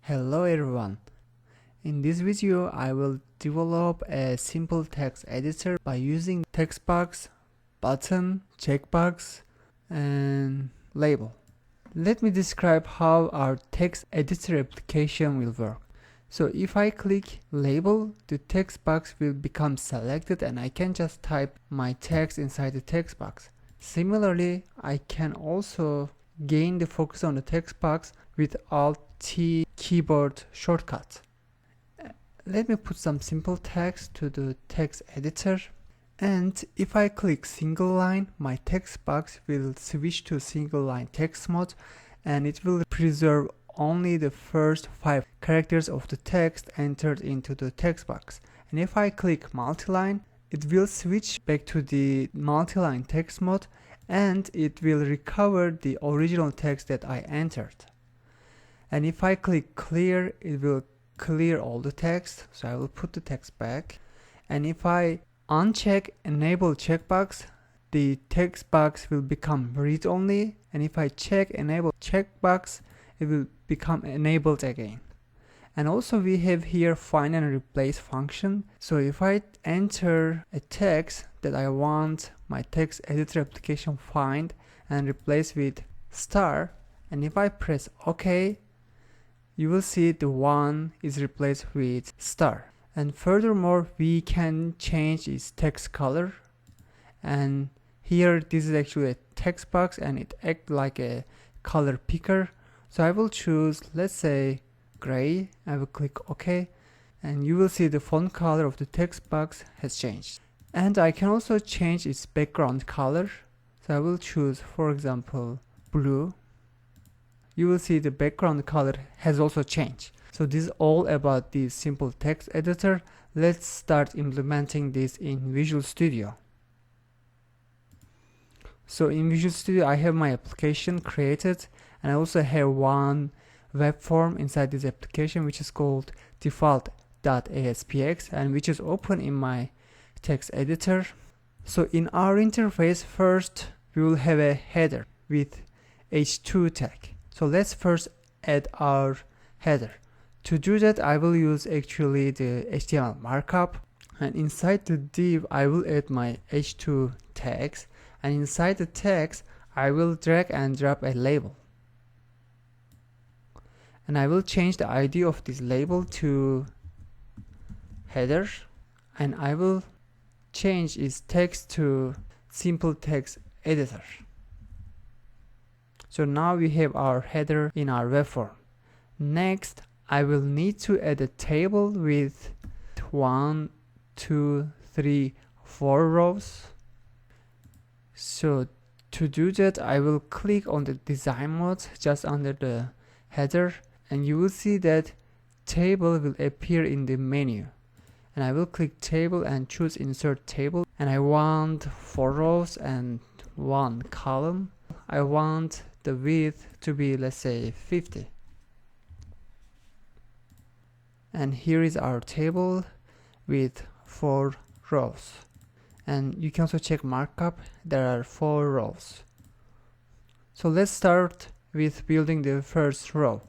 Hello everyone. In this video I will develop a simple text editor by using text box, button, checkbox and label. Let me describe how our text editor application will work. So if I click label, the text box will become selected and I can just type my text inside the text box. Similarly, I can also gain the focus on the text box with Alt-T keyboard shortcut. Let me put some simple text to the text editor, and if I click single line, my text box will switch to single line text mode and it will preserve only the first 5 characters of the text entered into the text box. And if I click multiline, it will switch back to the multiline text mode and it will recover the original text that I entered. And if I click clear, it will clear all the text, so I will put the text back. And if I uncheck enable checkbox, the text box will become read only, and if I check enable checkbox, it will become enabled again. And also we have here find and replace function. So if I enter a text that I want my text editor application find and replace with star, and if I press OK, you will see the 1 is replaced with star. And furthermore, we can change its text color. And here this is actually a text box and it acts like a color picker. So I will choose, let's say, gray. I will click OK. And you will see the font color of the text box has changed. And I can also change its background color. So I will choose, for example, blue. You will see the background color has also changed. So this is all about the simple text editor. Let's start implementing this in Visual Studio. So in Visual Studio I have my application created and I also have one web form inside this application which is called default.aspx and which is open in my text editor. So in our interface, first we will have a header with h2 tag. So let's first add our header. To do that, I will use actually the HTML markup, and inside the div I will add my h2 tags, and inside the tags I will drag and drop a label. And I will change the ID of this label to header, and I will change its text to simple text editor. So now we have our header in our web form. Next, I will need to add a table with 1, 2, 3, 4 rows. So to do that, I will click on the design mode just under the header, and you will see that table will appear in the menu. And I will click table and choose insert table, and I want 4 rows and 1 column. I want the width to be, let's say, 50. And here is our table with 4 rows. And you can also check markup, there are 4 rows. So let's start with building the first row.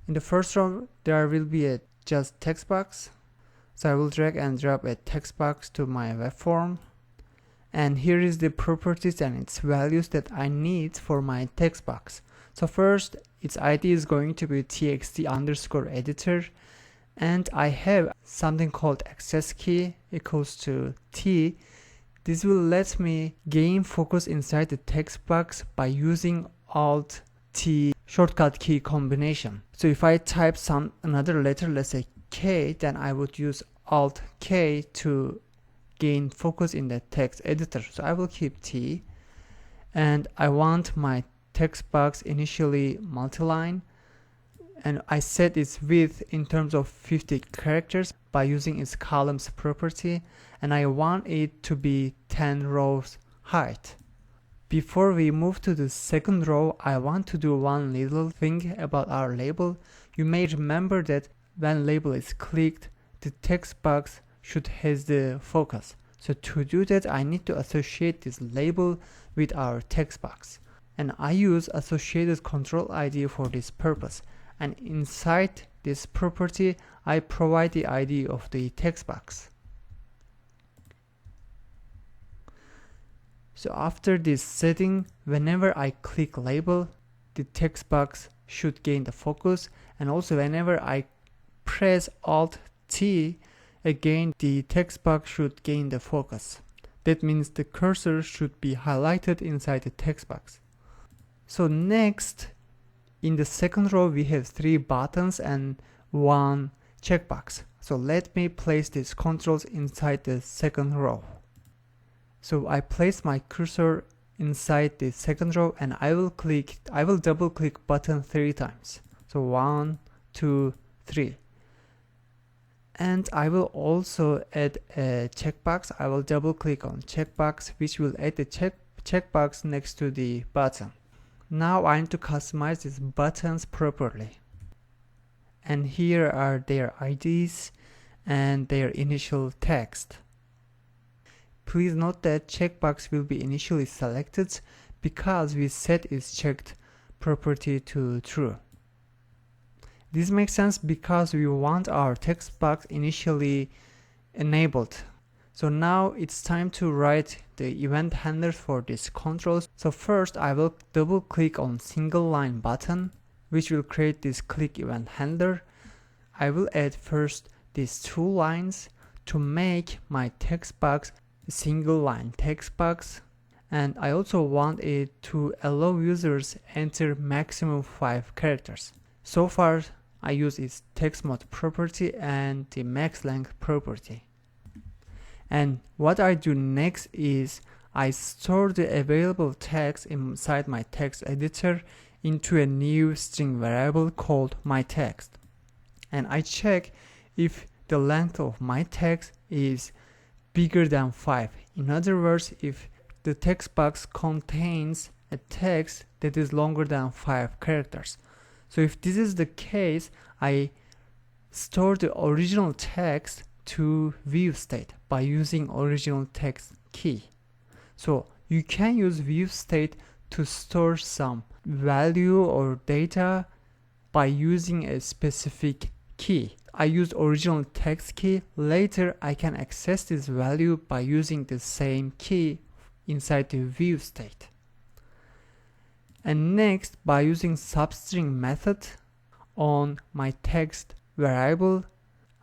In the first row there will be a just text box. So I will drag and drop a text box to my web form. And here is the properties and its values that I need for my text box. So first, its ID is going to be txt_editor, and I have something called access key equals to T. This will let me gain focus inside the text box by using Alt-T shortcut key combination. So if I type another letter, let's say K, then I would use Alt-K to gain focus in the text editor. So I will keep T, and I want my text box initially multiline, and I set its width in terms of 50 characters by using its columns property, and I want it to be 10 rows height. Before we move to the second row, I want to do one little thing about our label. You may remember that when label is clicked, the text box should have the focus. So to do that, I need to associate this label with our text box. And I use associated control ID for this purpose. And inside this property, I provide the ID of the text box. So after this setting, whenever I click label, the text box should gain the focus, and also whenever I press Alt T, again the text box should gain the focus. That means the cursor should be highlighted inside the text box. So next, in the second row, we have 3 buttons and 1 checkbox. So let me place these controls inside the second row. So I place my cursor inside the second row, and I will double click button 3 times. So 1, 2, 3. And I will also add a checkbox. I will double click on checkbox, which will add the checkbox next to the button. Now I need to customize these buttons properly. And here are their IDs and their initial text. Please note that checkbox will be initially selected because we set its checked property to true. This makes sense because we want our text box initially enabled. So now it's time to write the event handlers for these controls. So first I will double click on single line button, which will create this click event handler. I will add first these 2 lines to make my text box a single line text box, and I also want it to allow users enter maximum 5 characters. So far I use its text mode property and the max length property. And what I do next is I store the available text inside my text editor into a new string variable called myText. And I check if the length of my text is bigger than 5. In other words, if the text box contains a text that is longer than 5 characters. So if this is the case, I store the original text to view state by using original text key. So you can use view state to store some value or data by using a specific key. I used original text key. Later I can access this value by using the same key inside the view state. And next, by using substring method on my text variable,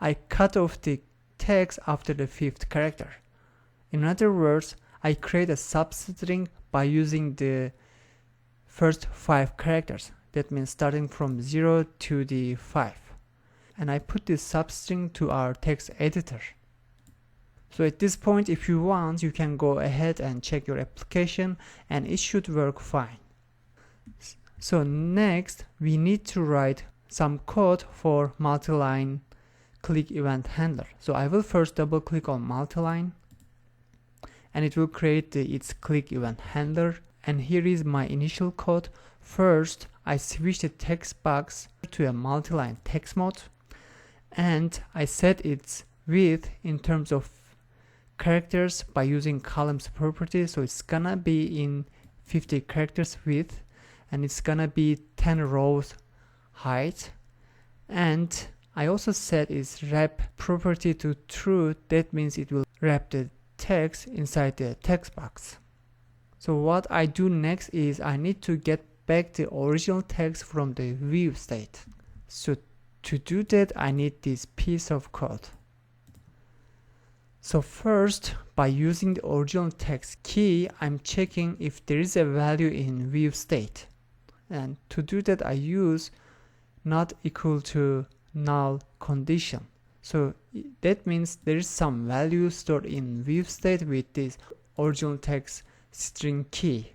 I cut off the text after the 5th character. In other words, I create a substring by using the first 5 characters. That means starting from 0 to the 5. And I put this substring to our text editor. So at this point, if you want, you can go ahead and check your application and it should work fine. So next, we need to write some code for multi-line click event handler. So I will first double click on multi-line and it will create its click event handler. And here is my initial code. First, I switch the text box to a multi-line text mode and I set its width in terms of characters by using columns property. So it's gonna be in 50 characters width and it's gonna be 10 rows height. And I also set its wrap property to true. That means it will wrap the text inside the text box. So what I do next is I need to get back the original text from the view state. So to do that, I need this piece of code. So first, by using the original text key, I'm checking if there is a value in view state. And to do that, I use not equal to null condition. So that means there is some value stored in view state with this original text string key.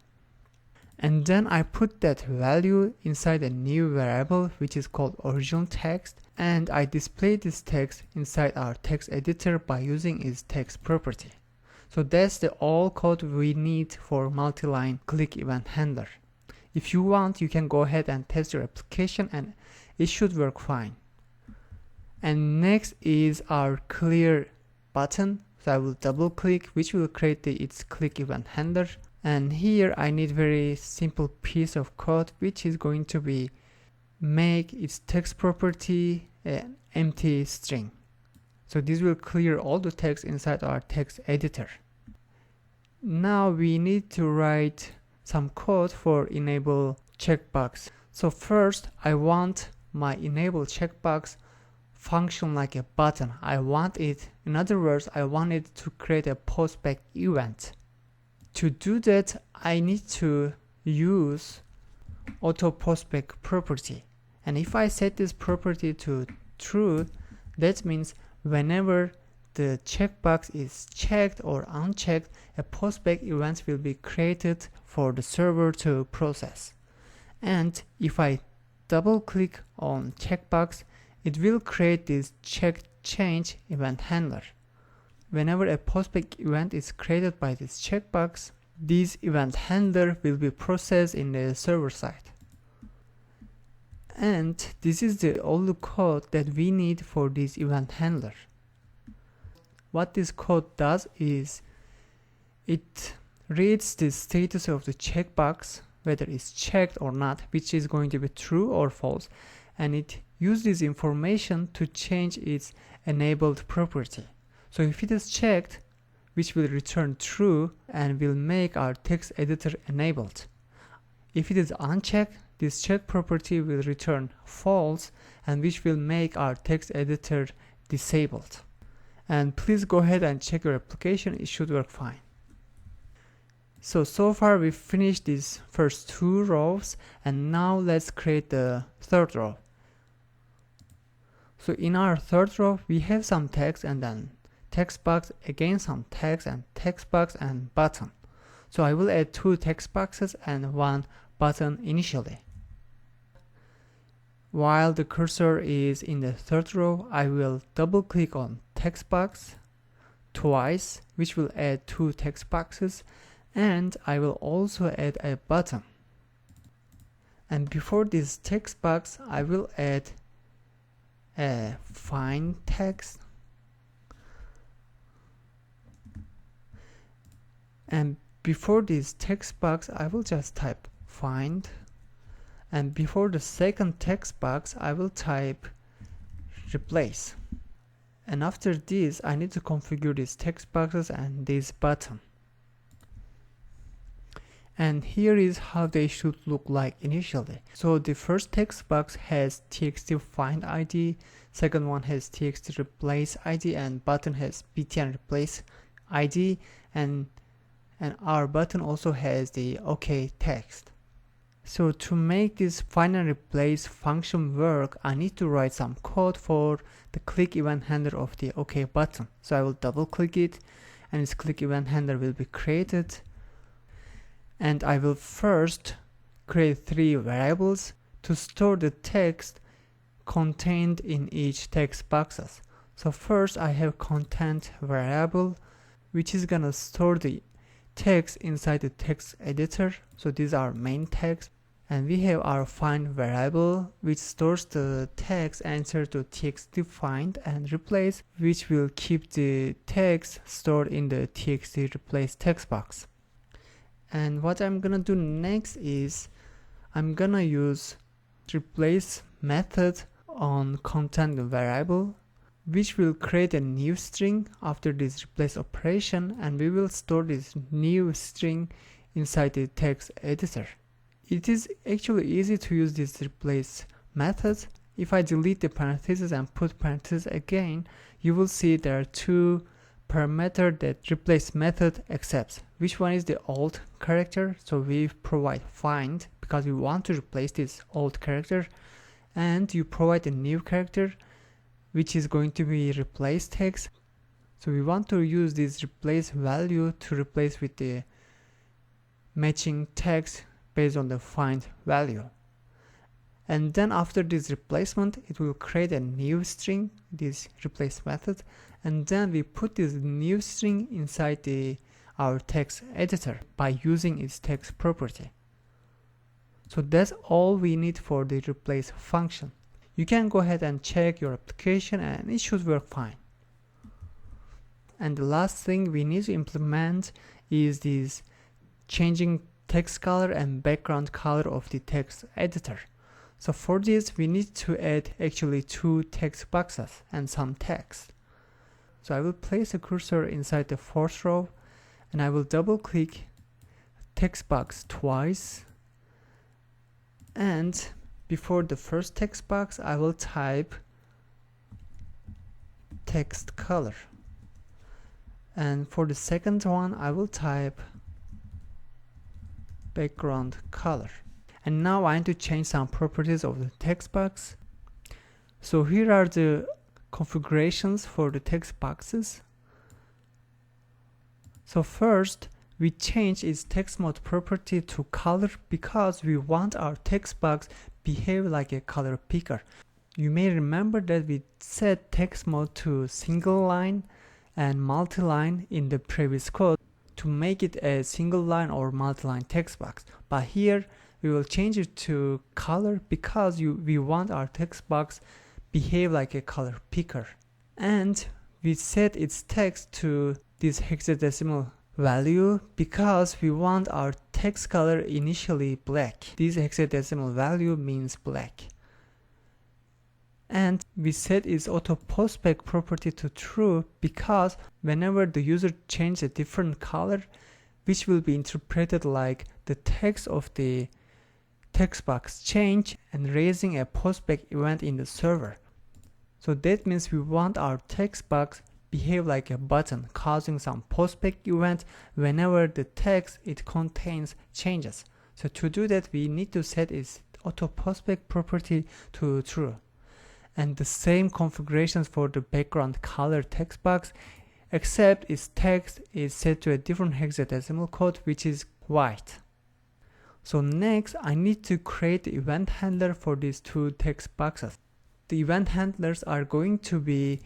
And then I put that value inside a new variable which is called original text, and I display this text inside our text editor by using its text property. So that's the all code we need for multi-line click event handler. If you want, you can go ahead and test your application and it should work fine. And next is our clear button. So I will double click, which will create its click event handler. And here I need very simple piece of code, which is going to be make its text property an empty string. So this will clear all the text inside our text editor. Now we need to write some code for enable checkbox. So first I want my enable checkbox function like a button. I want it, in other words, I want it to create a postback event. To do that, I need to use auto postback property. And if I set this property to true, that means whenever the checkbox is checked or unchecked, a postback event will be created for the server to process. And if I double click on checkbox, it will create this check change event handler. Whenever a postback event is created by this checkbox, this event handler will be processed in the server side. And this is the only code that we need for this event handler. What this code does is it reads the status of the checkbox, whether it's checked or not, which is going to be true or false, and it uses this information to change its enabled property. So if it is checked, which will return true and will make our text editor enabled. If it is unchecked, this check property will return false, and which will make our text editor disabled. And please go ahead and check your application, it should work fine. So far we've finished these first two rows, and now let's create the third row. So in our third row we have some text and then text box, again some text and text box and button. So I will add two text boxes and one button initially. While the cursor is in the third row, I will double click on text box twice, which will add two text boxes, and I will also add a button. And before this text box, I will add a find text, and before this text box I will just type find, and before the second text box I will type replace. And after this I need to configure these text boxes and this button. And here is how they should look like initially. So the first text box has txt find ID, second one has txt replace ID, and button has btn replace ID, and our button also has the OK text. So to make this find and replace function work, I need to write some code for the click event handler of the OK button. So I will double click it, and its click event handler will be created. And I will first create three variables to store the text contained in each text boxes. So first I have content variable, which is gonna store the text inside the text editor. So these are main text. And we have our find variable, which stores the text answer to txt find, and replace, which will keep the text stored in the txt replace text box. And what I'm gonna do next is I'm gonna use replace method on content variable, which will create a new string after this replace operation, and we will store this new string inside the text editor. It is actually easy to use this replace method. If I delete the parentheses and put parentheses again, you will see there are two parameter that replace method accepts. Which one is the old character? So we provide find because we want to replace this old character, and you provide a new character which is going to be replace text. So we want to use this replace value to replace with the matching text based on the find value. And then after this replacement, it will create a new string, this replace method, and then we put this new string inside our text editor by using its text property. So that's all we need for the replace function. You can go ahead and check your application and it should work fine. And the last thing we need to implement is this changing text color and background color of the text editor. So for this we need to add actually 2 text boxes and some text. So I will place a cursor inside the 4th row and I will double click text box twice, and before the first text box I will type text color, and for the second one I will type background color. And now I need to change some properties of the text box. So here are the configurations for the text boxes. So first we change its text mode property to color because we want our text box behave like a color picker. You may remember that we set text mode to single line and multi-line in the previous code to make it a single line or multi-line text box. But here we will change it to color because we want our text box behave like a color picker. And we set its text to this hexadecimal value because we want our text color initially black. This hexadecimal value means black. And we set its auto postback property to true because whenever the user changes a different color, which will be interpreted like the text of the text box change and raising a postback event in the server. So that means we want our text box behave like a button causing some postback event whenever the text it contains changes. So to do that we need to set its auto postback property to true. And the same configurations for the background color text box, except its text is set to a different hexadecimal code which is white. So next I need to create the event handler for these 2 text boxes. The event handlers are going to be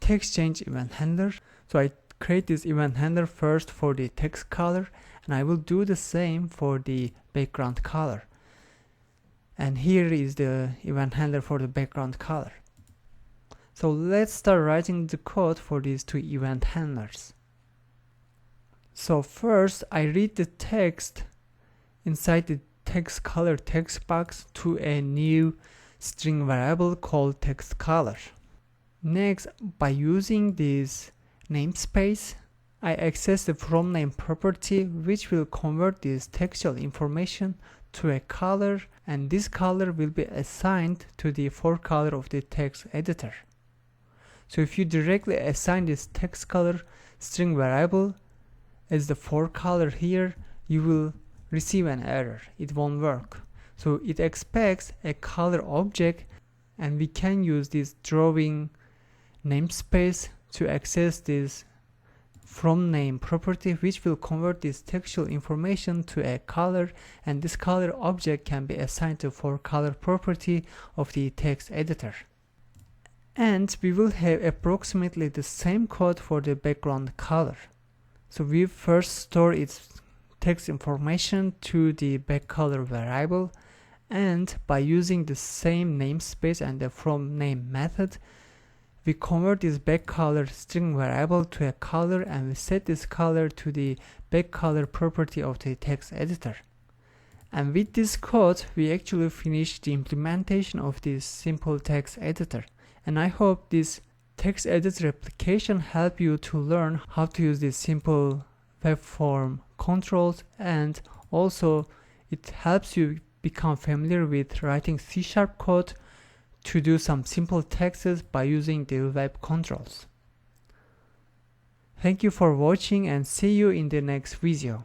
text change event handler. So I create this event handler first for the text color, and I will do the same for the background color. And here is the event handler for the background color. So let's start writing the code for these 2 event handlers. So first I read the text inside the text color text box to a new string variable called text color. Next, by using this namespace, I access the from name property which will convert this textual information to a color, and this color will be assigned to the forecolor of the text editor. So if you directly assign this text color string variable as the forecolor here, you will receive an error. It won't work. So it expects a color object, and we can use this drawing namespace to access this from name property which will convert this textual information to a color, and this color object can be assigned to forecolor property of the text editor. And we will have approximately the same code for the background color. So we first store its text information to the backcolor variable, and by using the same namespace and the from name method, we convert this backcolor string variable to a color, and we set this color to the backcolor property of the text editor. And with this code we actually finished the implementation of this simple text editor. And I hope this text editor application help you to learn how to use these simple web form controls, and also it helps you become familiar with writing C# code to do some simple texts by using the web controls. Thank you for watching, and see you in the next video.